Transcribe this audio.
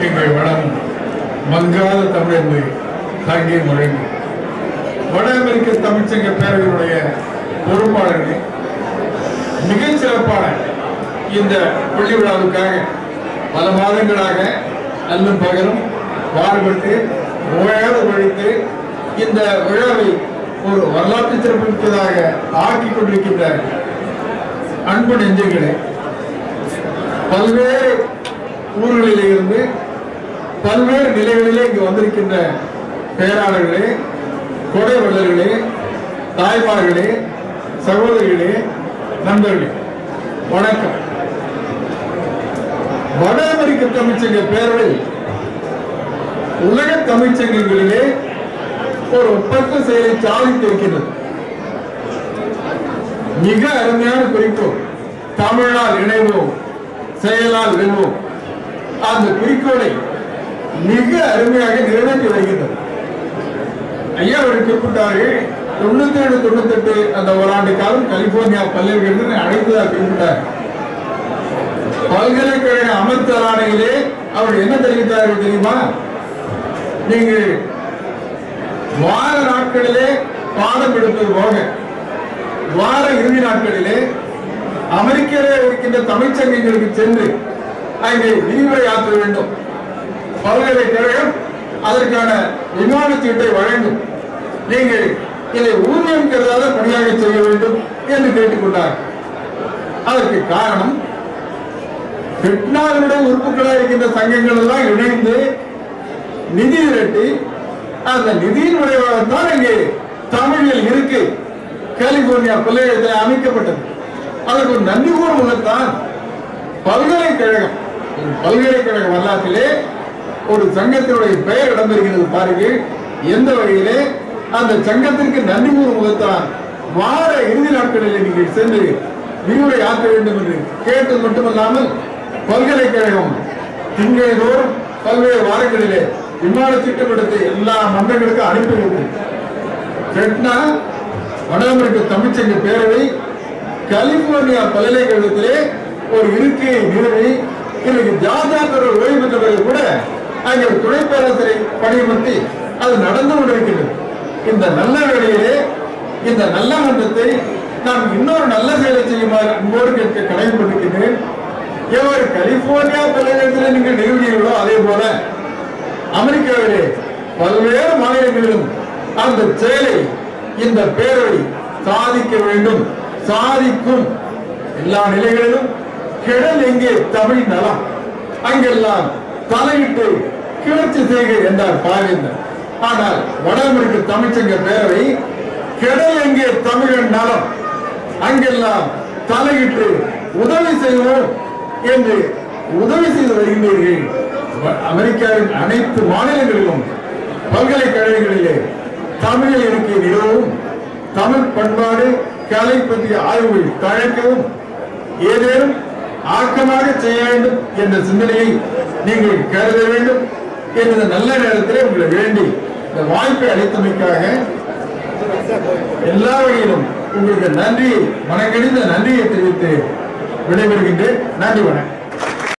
எங்கள் வளம் மங்காத தமிழ் தாங்கிய முழங்கி வட அமெரிக்க தமிழ்ச்சங்க பேரவையினுடைய பொறுப்பாளர்களே, மிகச் சிறப்பான இந்த பள்ளி விழாவுக்காக பல மாதங்களாக அல்லும் பகலும் பாடுபட்டு ஓயாது உழைத்து இந்த விழாவை ஒரு வரலாற்று சிறப்புமிக்கதாக ஆக்கிக் கொண்டிருக்கின்ற அன்பு நெஞ்சங்களே, பல்வேறு ஊர்களிலே இருந்து பல்வேறு நிலைகளிலே இங்கு வந்திருக்கின்ற பேராளர்களே, கொடை வள்ளல்களே, தாய்மார்களே, சகோதரிகளே, நண்பர்களே, வணக்கம். வட அமெரிக்க தமிழ்ச்சங்க பேரவை உலக தமிழ்ச்சங்கங்களிலே ஒரு ஒப்பற்ற செயலை சாதித்திருக்கிறது. மிக அருமையான குறிக்கோள், தமிழால் இணைவோம், செயலால் வெல்வோம். அந்த குறிக்கோளை மிக அருமையாக நிறைவேற்றி வருகின்றது. ஐயா அவர் குறிப்பிட்டார்கள், 97, 98 அந்த ஓராண்டு காலம் கலிபோர்னியா பல்கலைக்கழகத்தில் அழைத்ததாக குறிப்பிட்டார். பல்கலைக்கழக அமர்த்தல் ஆணையிலே அவர் என்ன தெரிவித்தார்கள் தெரியுமா? நீங்கள் வார நாட்களிலே பாடம் எடுப்பது போக வார இறுதி நாட்களிலே அமெரிக்காவிலே இருக்கின்ற தமிழ்ச்சங்கங்களுக்கு சென்று அங்கே விரிவுரை ஆற்ற வேண்டும். பல்கலைக்கழகம் அதற்கான விமான சீட்டை வழங்கும். நீங்கள் இதை ஊதியம் கருதாத பணியாக செய்ய வேண்டும் என்று கேட்டுக்கொண்டார். அதற்கு காரணம், பெட்னாவினுடைய உறுப்புகளாக இருக்கின்ற சங்கங்கள் எல்லாம் இணைந்து நிதி திரட்டி அந்த நிதியின் விளைவாகத்தான் இங்கே தமிழில் இருக்கு கலிபோர்னியா பல்கலைக்கழகத்தில் அமைக்கப்பட்டது. அதற்கு ஒரு நன்றி கூறும் உள்ளத்தான் பல்கலைக்கழகம், பல்கலைக்கழக வரலாற்றிலே ஒரு சங்கத்தினுடைய பெயர் இடம்பெறுகிறது. பாருங்கள், எந்த வகையிலே அந்த சங்கத்திற்கு நன்றி கூறும் முகத்தான் வார இறுதி நாட்களில் நீங்கள் சென்று விரிவுரை ஆற்ற வேண்டும் என்று கேட்டது மட்டுமல்லாமல் பல்கலைக்கழகம் திங்கள்தோறும் பல்வேறு வாரங்களிலே விமான திட்டமிடத்தை எல்லா மன்றங்களுக்கும் அனுப்பிவிட்டது. வட அமெரிக்க தமிழ்ச்சங்க பேரவை கலிபோர்னியா பல்கலைக்கழகத்திலே ஒரு இருக்கையை நிறுவி இன்னைக்கு ஜார்ஜியா ஓய்வு பெற்றவர்கள் கூட அங்கே ஒரு துணை பேராசிரியை பணியமர்த்தி அது நடந்து கொண்டிருக்கிறது. இந்த நல்ல வேளையிலே இந்த நல்ல மன்றத்தை நான் இன்னொரு நல்ல செயலை செய்யுமாறு அன்போடு கேட்க கடமைப்பட்டிருக்கிறேன். எவ்வாறு கலிபோர்னியா பல்கலைக்கழகத்தில் நீங்கள் நிறுவனீர்களோ அதே போல அமெரிக்காவிலே பல்வேறு மாநிலங்களிலும் அந்த செயலை இந்த பேரவை சாதிக்க வேண்டும், சாதிக்கும். எல்லா நிலைகளிலும் கிழல் எங்கே தமிழ் நலம் அங்கெல்லாம் தலையிட்டு கிளர்ச்சி செய்க என்றார் பாவேந்தர். ஆனால் வட அமெரிக்க தமிழ்ச்சங்க பேரவை கிழல் எங்கே தமிழன் நலம் அங்கெல்லாம் தலையிட்டு உதவி செய்வோம் என்று உதவி செய்து வருகின்றீர்கள். அமெரிக்காவின் அனைத்து மாநிலங்களிலும் பல்கலைக்கழகங்களிலே தமிழில் இருக்கை நிறுவவும், தமிழ் பண்பாடு கலை பற்றிய ஆய்வுகள் தழைக்கவும், ஏதேனும் ஆக்கமாக செய்ய வேண்டும் என்ற சிந்தனையை நீங்கள் கருத வேண்டும் என்ற நல்ல நேரத்திலே உங்களை வேண்டி இந்த வாய்ப்பை அளித்தமைக்காக எல்லா வகையிலும் உங்களுக்கு நன்றியை, மனக்கணிந்த நன்றியை தெரிவித்து விடைபெறுகின்றேன். நன்றி, வணக்கம்.